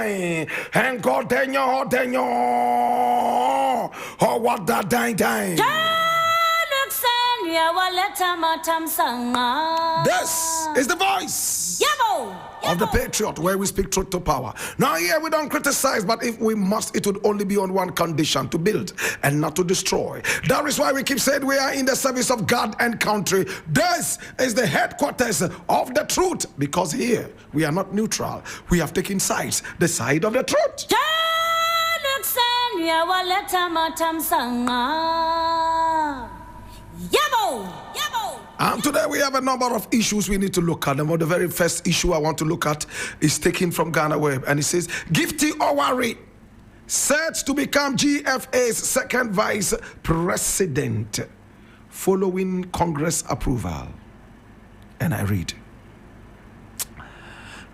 And God denyo oh what that dang. This is the voice of the Patriot, where we speak truth to power. Now here we don't criticize, but if we must, it would only be on one condition: to build and not to destroy. That is why we keep saying we are in the service of God and country. This is the headquarters of the truth, because here we are not neutral. We have taken sides, the side of the truth. And today we have a number of issues we need to look at. And the very first issue I want to look at is taken from Ghana Web, and it says Gifty Oware set to become GFA's second vice president following Congress approval. And I read: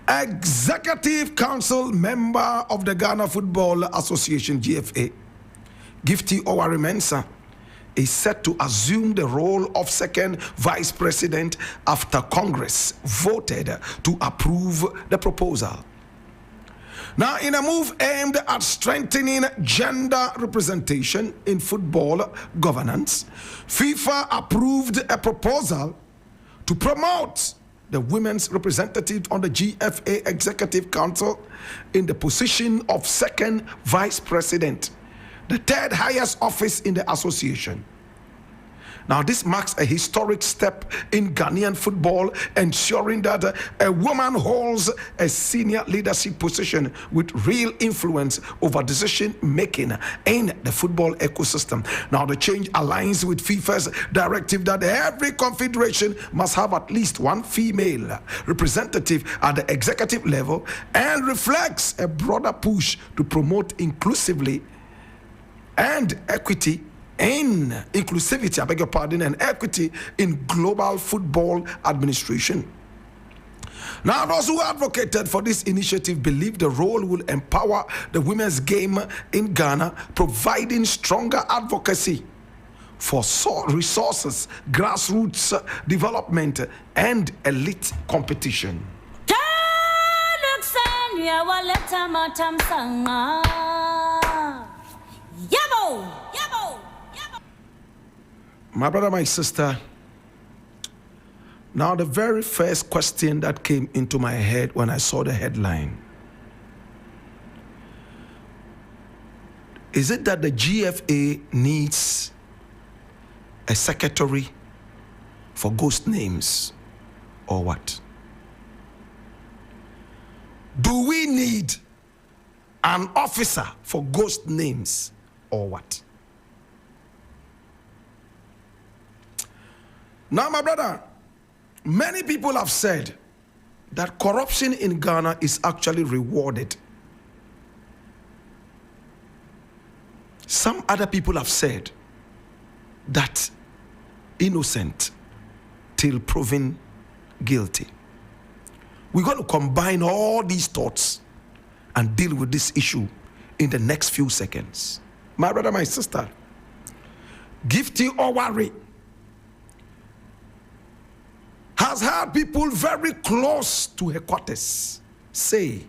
Executive Council member of the Ghana Football Association GFA, Gifty Oware Mensah, is set to assume the role of second vice president after Congress voted to approve the proposal. Now, in a move aimed at strengthening gender representation in football governance, FIFA approved a proposal to promote the women's representative on the GFA Executive Council in the position of second vice president, the third highest office in the association. Now, this marks a historic step in Ghanaian football, ensuring that a woman holds a senior leadership position with real influence over decision making in the football ecosystem. Now, the change aligns with FIFA's directive that every confederation must have at least one female representative at the executive level, and reflects a broader push to promote inclusively and equity in inclusivity, I beg your pardon, and equity in global football administration. Now, those who advocated for this initiative believe the role will empower the women's game in Ghana, providing stronger advocacy for resources, grassroots development, and elite competition. My brother, my sister, now the very first question that came into my head when I saw the headline: is it that the GFA needs a secretary for ghost names, or what? Do we need an officer for ghost names, or what? Now, my brother, many people have said that corruption in Ghana is actually rewarded. Some other people have said that innocent till proven guilty. We're going to combine all these thoughts and deal with this issue in the next few seconds. My brother, my sister, Gifty Oware has had people very close to her quarters say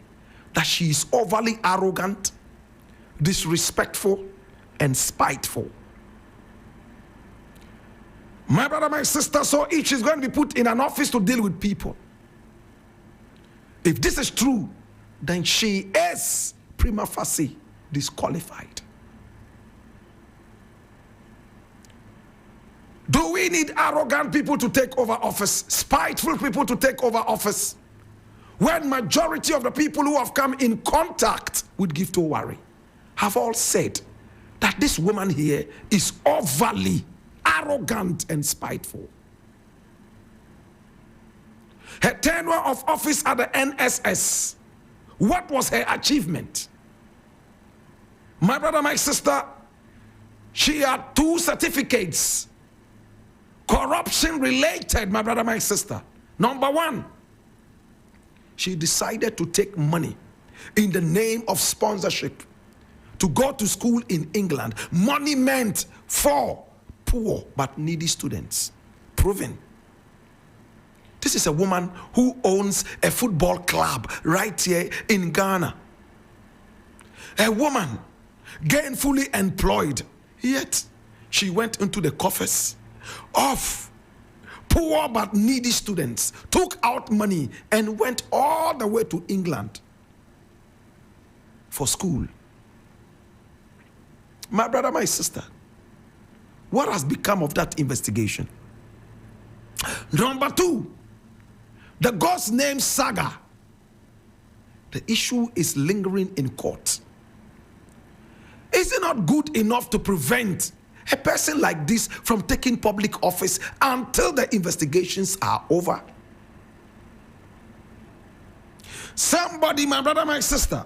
that she is overly arrogant, disrespectful, and spiteful. My brother, my sister, so each is going to be put in an office to deal with people. If this is true, then she is prima facie disqualified. Do we need arrogant people to take over office, spiteful people to take over office, when majority of the people who have come in contact with Gifty Oware have all said that this woman here is overly arrogant and spiteful? Her tenure of office at the NSS, what was her achievement? My brother, my sister, she had 2 certificates, corruption related, my brother, my sister. Number 1, she decided to take money in the name of sponsorship to go to school in England. Money meant for poor but needy students. Proven. This is a woman who owns a football club right here in Ghana. A woman gainfully employed, yet she went into the coffers of poor but needy students, took out money, and went all the way to England for school. My brother, my sister, what has become of that investigation? Number two, the God's name saga. The issue is lingering in court. Is it not good enough to prevent a person like this from taking public office until the investigations are over? Somebody, my brother, my sister,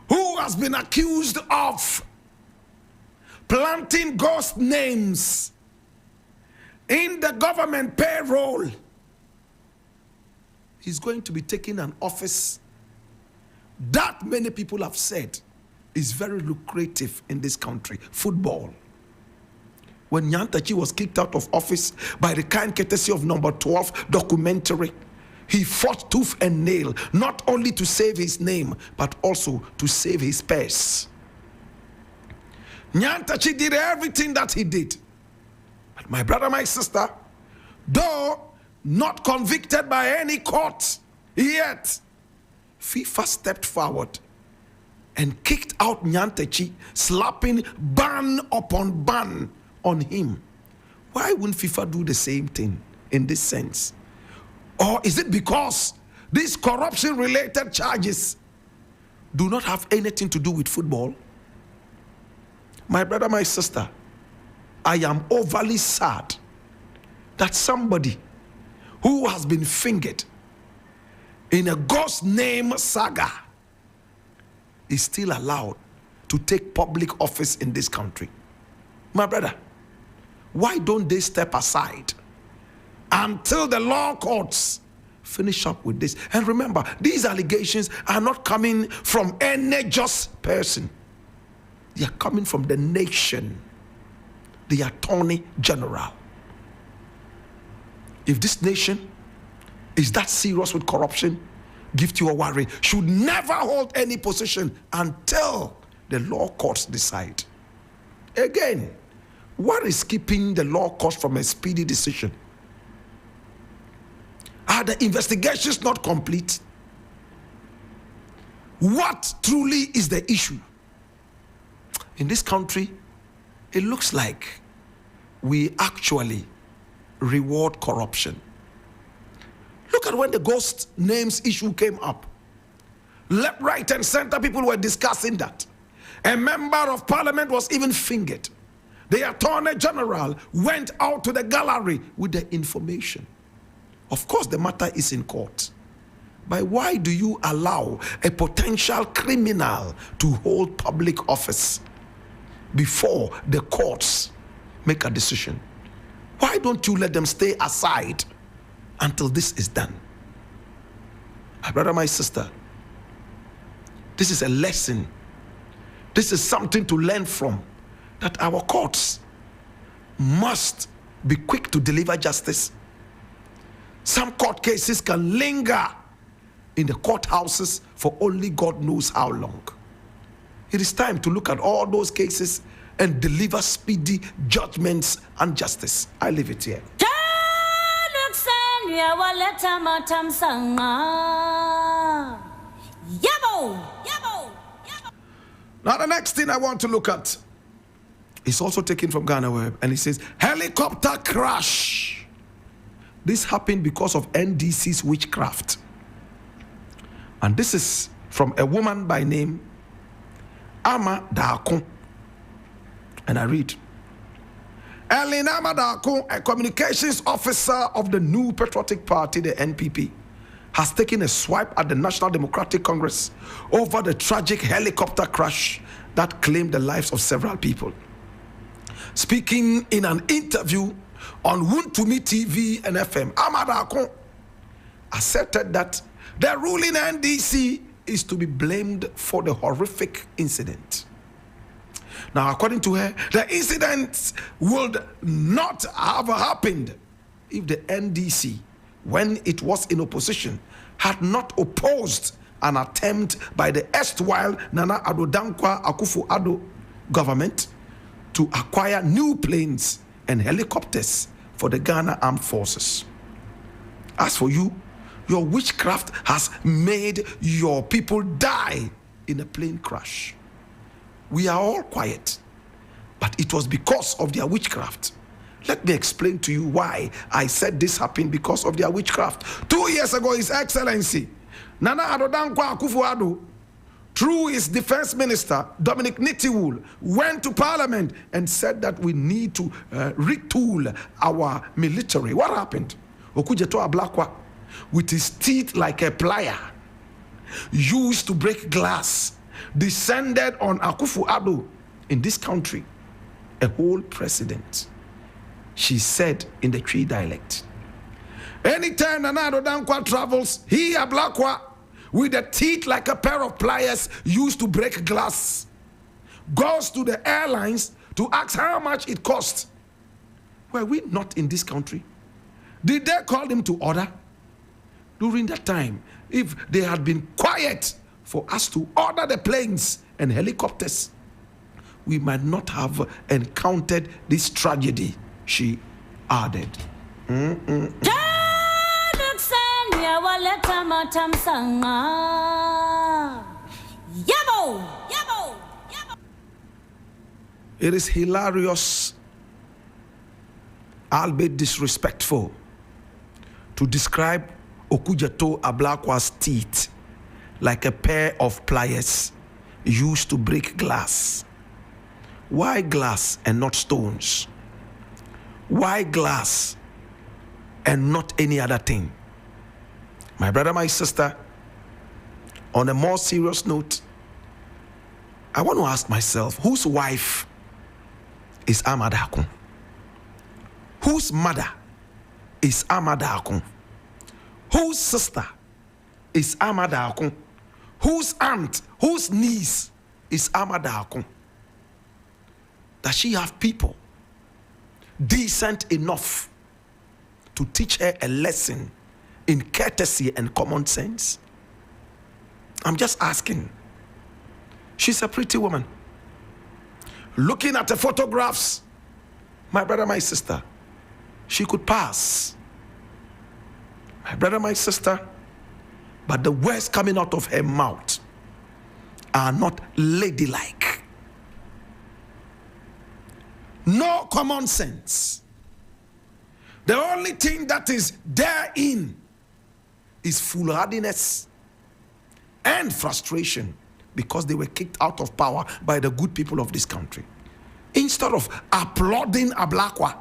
who has been accused of planting ghost names in the government payroll is going to be taking an office that many people have said is very lucrative in this country: football. When Nyantakyi was kicked out of office by the kind courtesy of Number 12 documentary, he fought tooth and nail, not only to save his name, but also to save his purse. Nyantakyi did everything that he did. But my brother, my sister, though not convicted by any court, yet FIFA stepped forward and kicked out Nyantakyi, slapping ban upon ban on him. Why wouldn't FIFA do the same thing in this sense? Or is it because these corruption-related charges do not have anything to do with football? My brother, my sister, I am overly sad that somebody who has been fingered in a ghost name saga is still allowed to take public office in this country. My brother, why don't they step aside until the law courts finish up with this? And remember, these allegations are not coming from any just person. They are coming from the nation, the Attorney General. If this nation is that serious with corruption, Gifty Oware should never hold any position until the law courts decide. Again, what is keeping the law courts from a speedy decision? Are the investigations not complete? What truly is the issue? In this country, it looks like we actually reward corruption. Look at when the ghost names issue came up. Left, right, and center, people were discussing that. A member of parliament was even fingered. The Attorney General went out to the gallery with the information. Of course, the matter is in court. But why do you allow a potential criminal to hold public office before the courts make a decision? Why don't you let them stay aside until this is done? My brother, my sister, this is a lesson. This is something to learn from, that our courts must be quick to deliver justice. Some court cases can linger in the courthouses for only God knows how long. It is time to look at all those cases and deliver speedy judgments and justice. I leave it here. Now the next thing I want to look at is also taken from Ghana Web, and it says helicopter crash. This happened because of NDC's witchcraft. And this is from a woman by name Ama Dako. And I read, Elena Madako, a communications officer of the new Patriotic Party, the NPP, has taken a swipe at the National Democratic Congress over the tragic helicopter crash that claimed the lives of several people. Speaking in an interview on Wuntumi TV and FM, Amadako asserted that the ruling NDC is to be blamed for the horrific incident. Now, according to her, the incident would not have happened if the NDC, when it was in opposition, had not opposed an attempt by the erstwhile Nana Addo Dankwa Akufo-Addo government to acquire new planes and helicopters for the Ghana Armed Forces. As for you, your witchcraft has made your people die in a plane crash. We are all quiet, but it was because of their witchcraft. Let me explain to you why I said this happened because of their witchcraft. 2 years ago, His Excellency Nana Addo Dankwa Akufo-Addo, through his defense minister, Dominic Nitiwul, went to parliament and said that we need to retool our military. What happened? Okujeto Ablakwa, with his teeth like a plier, used to break glass, descended on Akufo-Addo in this country, a whole president. She said in the Twi dialect. Anytime Nana Addo Dankwa travels, he Ablakwa, with the teeth like a pair of pliers used to break glass, goes to the airlines to ask how much it cost. Were we not in this country? Did they call him to order? During that time, if they had been quiet for us to order the planes and helicopters, we might not have encountered this tragedy, she added. It is hilarious, albeit disrespectful, to describe Okujeto Ablakwa's teeth like a pair of pliers used to break glass. Why glass and not stones? Why glass and not any other thing? My brother, my sister, on a more serious note, I want to ask myself, whose wife is Amada Akun? Whose mother is Amada Akun? Whose sister is Amada Akun? Whose aunt, whose niece is Amada Akun? Does she have people decent enough to teach her a lesson in courtesy and common sense? I'm just asking. She's a pretty woman. Looking at the photographs, my brother, my sister, she could pass. My brother, my sister, but the words coming out of her mouth are not ladylike. No common sense. The only thing that is therein is foolhardiness and frustration because they were kicked out of power by the good people of this country. Instead of applauding Ablakwa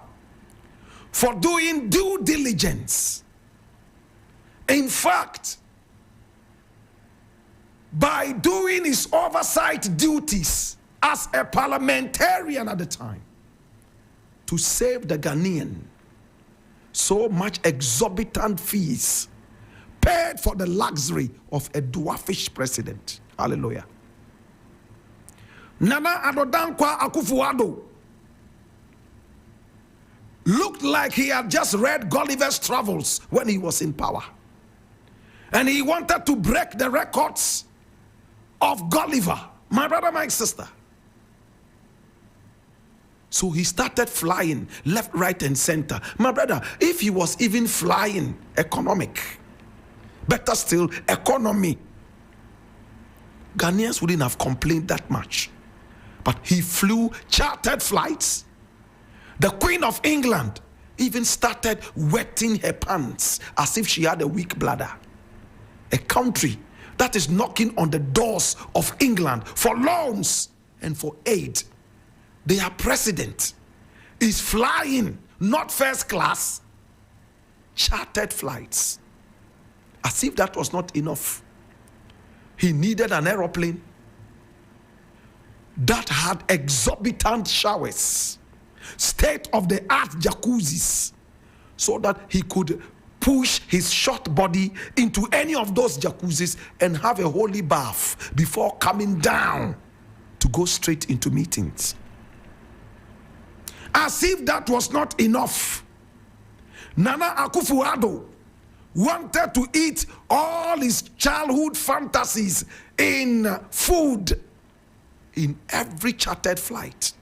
for doing due diligence, in fact, by doing his oversight duties as a parliamentarian at the time to save the Ghanaian so much exorbitant fees paid for the luxury of a dwarfish president. Hallelujah. Nana Addo Dankwa Akufo-Addo looked like he had just read Gulliver's Travels when he was in power. And he wanted to break the records of Gulliver. My brother, my sister. So he started flying left, right, and center. My brother, if he was even flying economic, better still, economy, Ghanaians wouldn't have complained that much. But he flew chartered flights. The Queen of England even started wetting her pants as if she had a weak bladder. A country that is knocking on the doors of England for loans and for aid. Their president is flying, not first class, chartered flights. As if that was not enough. He needed an aeroplane that had exorbitant showers, state-of-the-art jacuzzis, so that he could push his short body into any of those jacuzzis and have a holy bath before coming down to go straight into meetings. As if that was not enough, Nana Akufo-Addo wanted to eat all his childhood fantasies in food in every chartered flight.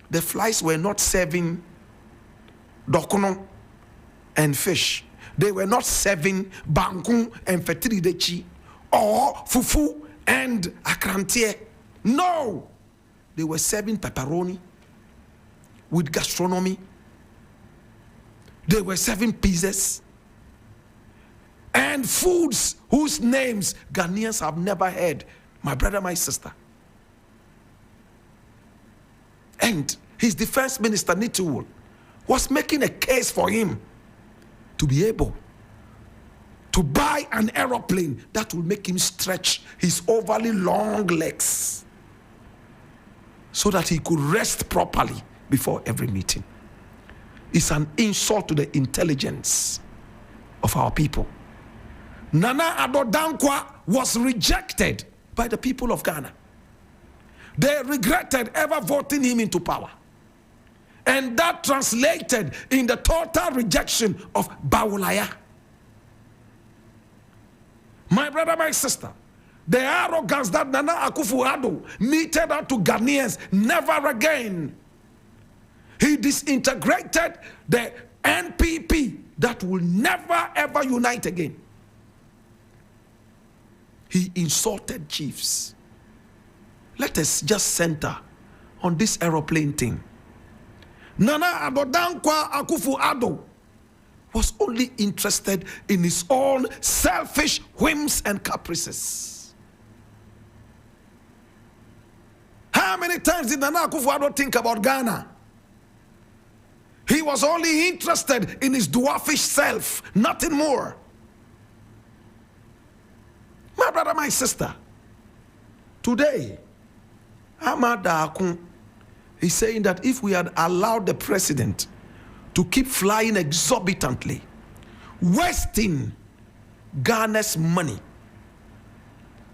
The flights were not serving dokono and fish. They were not serving bangkun and fetiridechi or fufu and akrantie. No, they were serving pepperoni with gastronomy. They were serving pizzas and foods whose names Ghanaians have never heard. My brother, my sister. And his defense minister, Nitu, was making a case for him to be able to buy an aeroplane that will make him stretch his overly long legs so that he could rest properly before every meeting. It's an insult to the intelligence of our people. Nana Addo Dankwa was rejected by the people of Ghana. They regretted ever voting him into power. And that translated in the total rejection of Bawulaya. My brother, my sister, the arrogance that Nana Akufo-Addo meted out to Ghanaians, never again. He disintegrated the NPP that will never ever unite again. He insulted chiefs. Let us just center on this aeroplane thing. Nana Addo Dankwa Akufo-Addo was only interested in his own selfish whims and caprices. How many times did Nana Akufo-Addo think about Ghana? He was only interested in his dwarfish self, nothing more. My brother, my sister, today, Ahmad Akun is saying that if we had allowed the president to keep flying exorbitantly, wasting Ghana's money,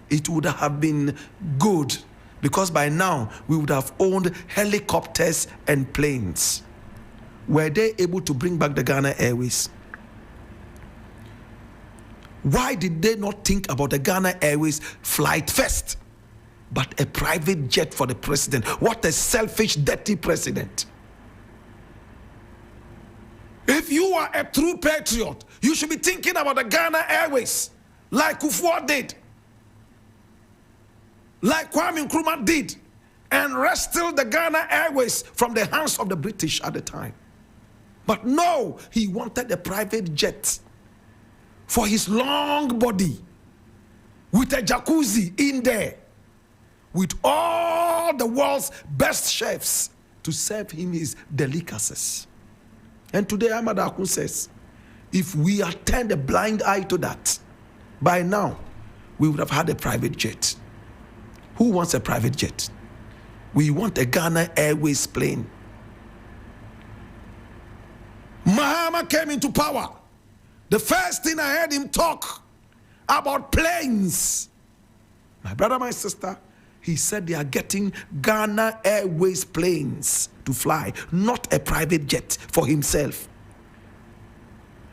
it would have been good, because by now we would have owned helicopters and planes. Were they able to bring back the Ghana Airways? Why did they not think about the Ghana Airways flight first, but a private jet for the president? What a selfish, dirty president. If you are a true patriot, you should be thinking about the Ghana Airways like Kufuor did, like Kwame Nkrumah did, and wrestled the Ghana Airways from the hands of the British at the time. But no, he wanted a private jet for his long body with a jacuzzi in there, with all the world's best chefs to serve him his delicacies. And today Ahmad Akun says, if we had turned a blind eye to that, by now we would have had a private jet. Who wants a private jet? We want a Ghana Airways plane. Mahama came into power. The first thing I heard him talk about planes. My brother, my sister, he said they are getting Ghana Airways planes to fly, not a private jet for himself.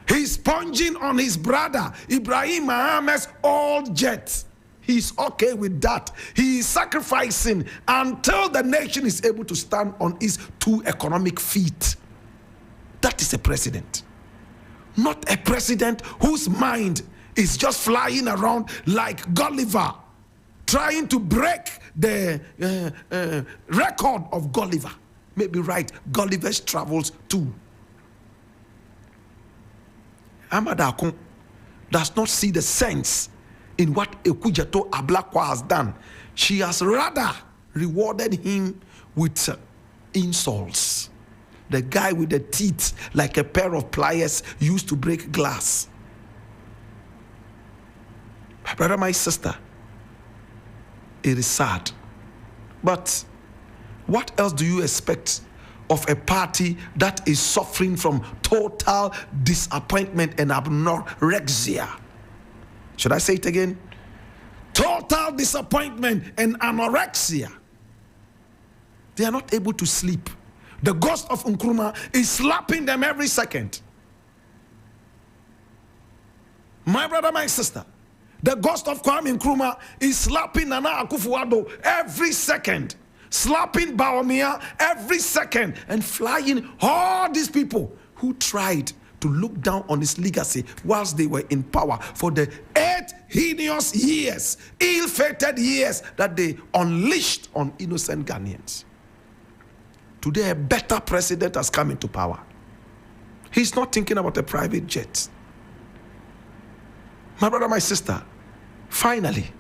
He's sponging on his brother Ibrahim Mahama's old jet. He's okay with that. He is sacrificing until the nation is able to stand on its two economic feet. That is a president. Not a president whose mind is just flying around like Gulliver, trying to break the record of Gulliver. Maybe right, Gulliver's Travels too. Ahmad Akun does not see the sense in what Ekujeto Ablakwa has done. She has rather rewarded him with insults. The guy with the teeth like a pair of pliers used to break glass. My brother, my sister, it is sad. But what else do you expect of a party that is suffering from total disappointment and anorexia? Should I say it again? Total disappointment and anorexia. They are not able to sleep. The ghost of Nkrumah is slapping them every second. My brother, my sister, the ghost of Kwame Nkrumah is slapping Nana Akufo-Addo every second, slapping Bawumia every second, and flying all these people who tried to look down on his legacy whilst they were in power for the 8 heinous years, ill-fated years that they unleashed on innocent Ghanaians. Today, a better president has come into power. He's not thinking about a private jet. My brother, my sister, finally,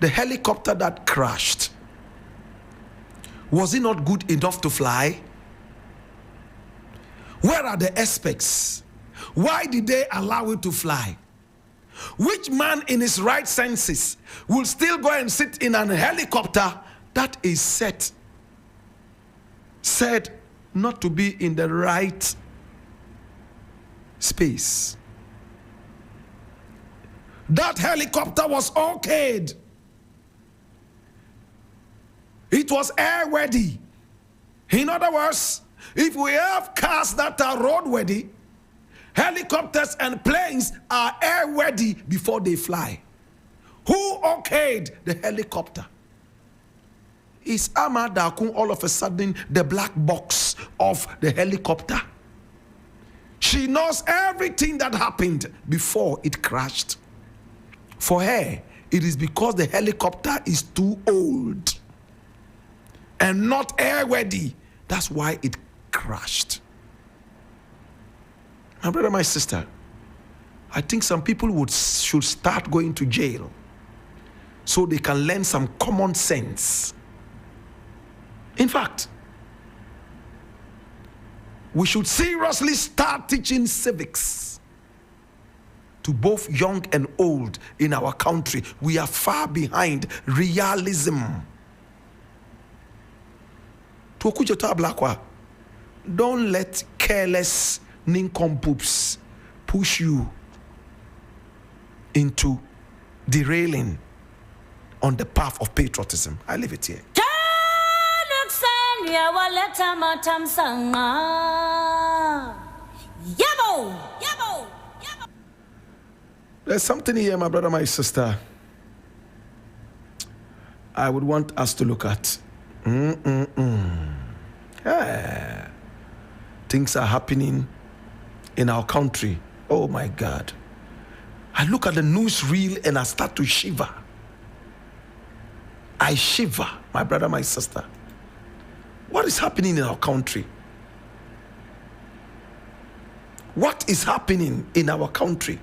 the helicopter that crashed, was it not good enough to fly? Where are the aspects? Why did they allow it to fly? Which man in his right senses will still go and sit in an helicopter that is said not to be in the right space? That helicopter was okayed. It was airworthy. In other words, if we have cars that are roadworthy, helicopters and planes are airworthy before they fly. Who okayed the helicopter? Is Ahmad Dakun all of a sudden the black box of the helicopter? She knows everything that happened before it crashed. For her, it is because the helicopter is too old and not airworthy. That's why it crashed. My brother, my sister, I think some people should start going to jail so they can learn some common sense. In fact, we should seriously start teaching civics to both young and old in our country. We are far behind realism. Don't let careless nincompoops push you into derailing on the path of patriotism. I leave it here. There's something here, my brother, my sister, I would want us to look at. Yeah. Things are happening in our country. Oh my God. I look at the newsreel and I start to shiver. I shiver, my brother, my sister. What is happening in our country? What is happening in our country?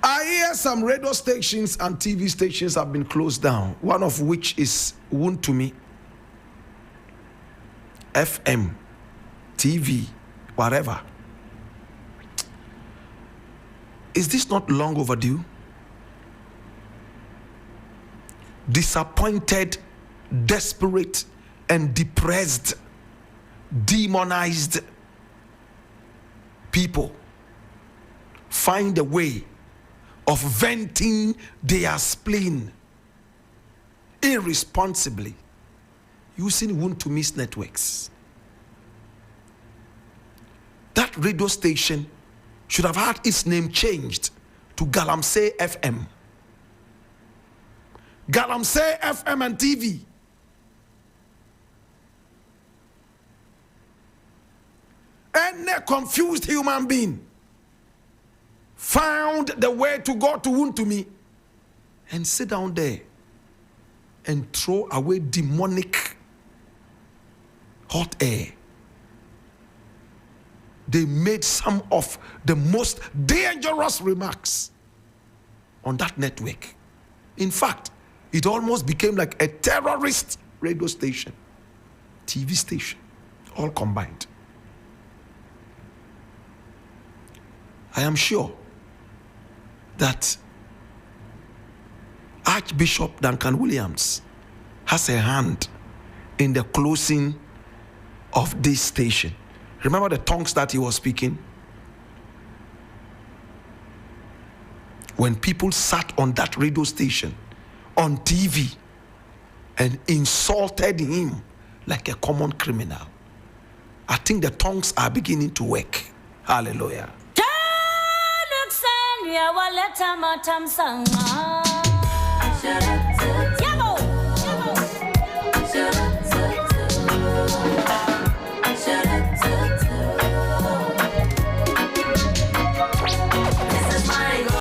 I hear some radio stations and TV stations have been closed down, one of which is Wontumi, FM, TV, whatever. Is this not long overdue? Disappointed, desperate, and depressed, demonized people find a way of venting their spleen irresponsibly using Wuntumi's networks. That radio station should have had its name changed to Galamsey FM. Galamsey FM and TV. Any confused human being found the way to go to Wontumi and sit down there and throw away demonic hot air. They made some of the most dangerous remarks on that network. In fact, it almost became like a terrorist radio station, TV station, all combined. I am sure that Archbishop Duncan Williams has a hand in the closing of this station. Remember the tongues that he was speaking? When people sat on that radio station, on TV, and insulted him like a common criminal. I think the tongues are beginning to work. Hallelujah. ya waleta matamsanga